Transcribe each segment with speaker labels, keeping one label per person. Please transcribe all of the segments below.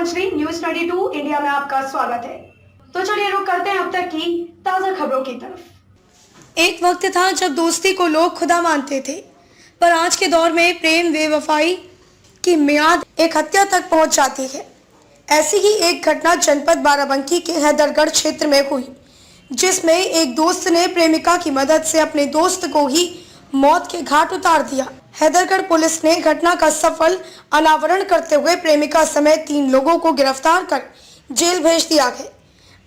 Speaker 1: Manchali news 22 India में आपका स्वागत है। तो चलिए रुक करते हैं अब तक की ताजा खबरों की तरफ।
Speaker 2: एक वक्त था जब दोस्ती को लोग खुदा मानते थे, पर आज के दौर में प्रेम बेवफाई की मियाद एक हत्या तक पहुंच जाती है। ऐसी ही एक घटना जनपद बाराबंकी के हैदरगढ़ क्षेत्र में हुई, जिसमें एक दोस्त ने प्रेमिका की मदद से अपने दोस्त को ही मौत के घाट उतार दिया। हैदरगढ़ पुलिस ने घटना का सफल अनावरण करते हुए प्रेमिका समेत 3 लोगों को गिरफ्तार कर जेल भेज दिया गया।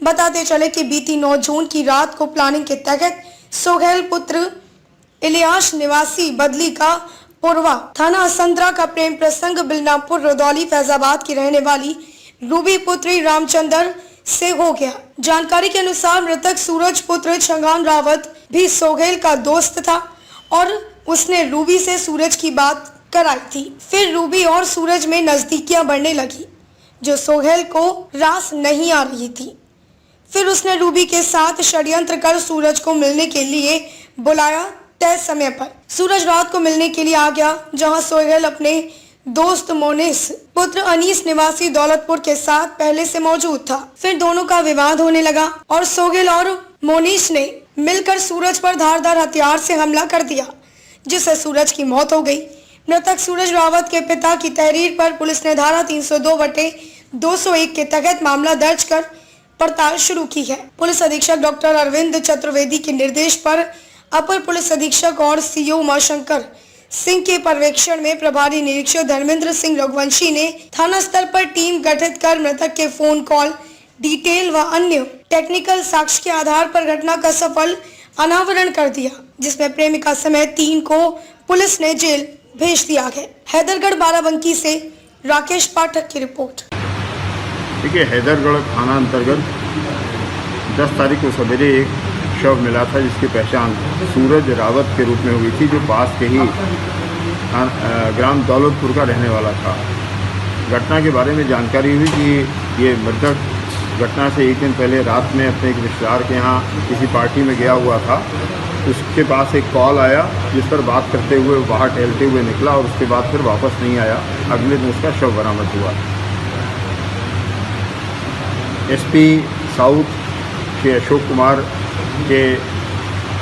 Speaker 2: बताते चले कि बीती 9 जून की रात को प्लानिंग के तहत सोहेल पुत्र इलियास निवासी बदली का पुरवा थाना असंद्रा का प्रेम प्रसंग बिलनापुर रदौली फैजाबाद की रहने वाली रूबी पुत्री रामचंद्र से हो गया। जानकारी के अनुसार मृतक सूरज पुत्र छंगान रावत भी सोहेल का दोस्त था और उसने रूबी से सूरज की बात कराई थी। फिर रूबी और सूरज में नजदीकियां बढ़ने लगी, जो सोहेल को रास नहीं आ रही थी। फिर उसने रूबी के साथ षड्यंत्र कर सूरज को मिलने के लिए बुलाया। तय समय पर सूरज रात को मिलने के लिए आ गया, जहां सोहेल अपने दोस्त मोनिस पुत्र अनीस निवासी दौलतपुर के साथ पहले से मौजूद था। फिर दोनों का विवाद होने लगा और सोहेल और मोनिस ने मिलकर सूरज पर धारदार हथियार से हमला कर दिया, जिससे सूरज की मौत हो गई। मृतक सूरज रावत के पिता की तहरीर पर पुलिस ने धारा 302/201 के तहत मामला दर्ज कर पड़ताल शुरू की है। पुलिस अधीक्षक डॉक्टर अरविंद चतुर्वेदी के निर्देश पर अपर पुलिस अधीक्षक और सीओ उमाशंकर सिंह के पर्यवेक्षण में प्रभारी निरीक्षक धर्मेंद्र सिंह रघुवंशी ने थाना स्तर पर टीम गठित कर मृतक के फोन कॉल डिटेल व अन्य टेक्निकल साक्ष्य के आधार पर घटना का सफल अनावरण कर दिया, जिसमें प्रेमिका समेत 3 को पुलिस ने जेल भेज दिया है। हैदरगढ़ बाराबंकी से राकेश पाठक की रिपोर्ट।
Speaker 3: देखिए, हैदरगढ़ थाना अंतर्गत 10 तारीख को सवेरे एक शव मिला था, जिसकी पहचान सूरज रावत के रूप में हुई थी, जो पास के ही ग्राम दौलतपुर का रहने वाला था। घटना के बारे में जानकारी हुई कि ये मृतक घटना से एक दिन पहले रात में अपने एक रिश्तेदार के यहाँ किसी पार्टी में गया हुआ था। उसके पास एक कॉल आया, जिस पर बात करते हुए वो बाहर टहलते हुए निकला और उसके बाद फिर वापस नहीं आया। अगले दिन उसका शव बरामद हुआ। एसपी साउथ के अशोक कुमार के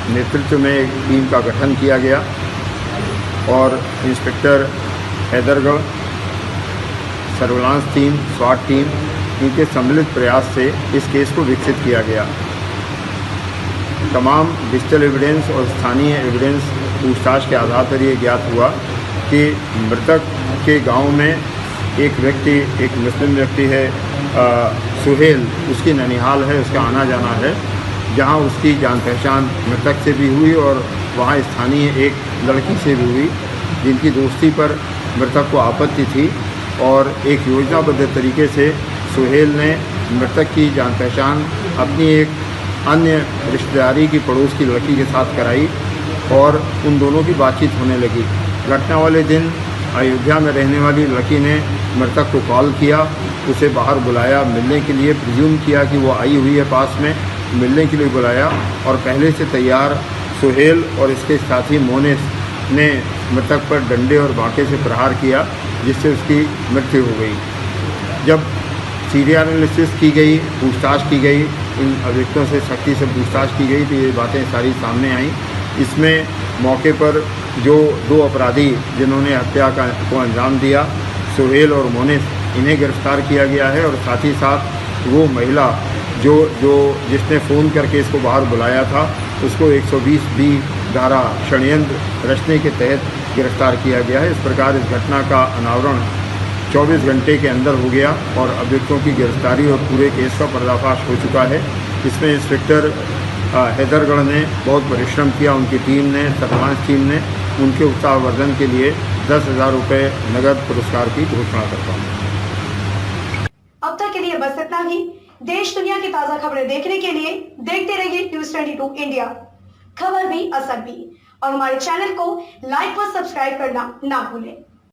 Speaker 3: नेतृत्व में एक टीम का गठन किया गया और इंस्पेक्टर हैदरगढ़, सर्विलांस टीम, स्वाट टीम, इनके सम्मिलित प्रयास से इस केस को विकसित किया गया। तमाम डिजिटल एविडेंस और स्थानीय एविडेंस पूछताछ के आधार पर यह ज्ञात हुआ कि मृतक के गांव में एक व्यक्ति, एक मुस्लिम व्यक्ति है, सुहेल, उसकी ननिहाल है, उसका आना जाना है, जहां उसकी जान पहचान मृतक से भी हुई और वहां स्थानीय एक लड़की से भी हुई, जिनकी दोस्ती पर मृतक को आपत्ति थी। और एक योजनाबद्ध तरीके से सुहेल ने मृतक की जान पहचान अपनी एक अन्य रिश्तेदारी की पड़ोस की लड़की के साथ कराई और उन दोनों की बातचीत होने लगी। घटना वाले दिन अयोध्या में रहने वाली लड़की ने मृतक को कॉल किया, उसे बाहर बुलाया मिलने के लिए। प्रिज्यूम किया कि वो आई हुई है पास में, मिलने के लिए बुलाया और पहले से तैयार सुहेल और इसके साथी मोनिस ने मृतक पर डंडे और बांके से प्रहार किया, जिससे उसकी मृत्यु हो गई। जब सीरियल एनालिसिस की गई, पूछताछ की गई, इन अभियुक्तों से सख्ती से पूछताछ की गई, तो ये बातें सारी सामने आईं। इसमें मौके पर जो 2 अपराधी जिन्होंने हत्या को अंजाम दिया, सुहेल और मोनिस, इन्हें गिरफ्तार किया गया है और साथ ही साथ वो महिला जिसने फ़ोन करके इसको बाहर बुलाया था, उसको 120B धारा षड्यंत्र रचने के तहत गिरफ्तार किया गया है। इस प्रकार इस घटना का अनावरण 24 घंटे के अंदर हो गया और अभियुक्तों की गिरफ्तारी और पूरे केस का पर्दाफाश हो चुका है। इसमें इंस्पेक्टर हैदरगढ़ ने बहुत परिश्रम किया, उनकी टीम ने, सर्विलांस टीम ने। उनके उत्साहवर्धन के लिए 10,000 रुपये नगद पुरस्कार की घोषणा करता हूँ।
Speaker 1: अब तक के लिए बस इतना ही। देश दुनिया की ताजा खबरें देखने के लिए देखते रहिए न्यूज 22 इंडिया, खबर भी असर भी, और हमारे चैनल को लाइक व सब्सक्राइब करना ना भूलें।